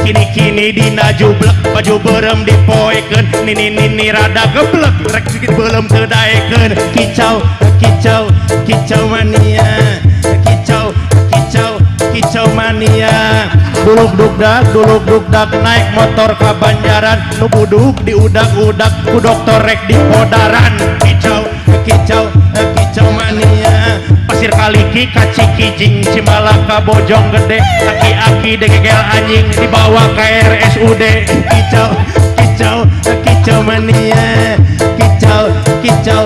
kini dina jublek baju berem dipoekeun nini rada geblek rek belum terdaekeun kicau kicau mania kicau mania duluk dugdak naik motor ke Banjaran nu buduk diudak-udak ku dokter rek di podaran kicau mania pasir kaliki kaciki jing Cimalaka Bojong Gede aki-aki degegel anjing dibawa ke RSUD kicau mania kicau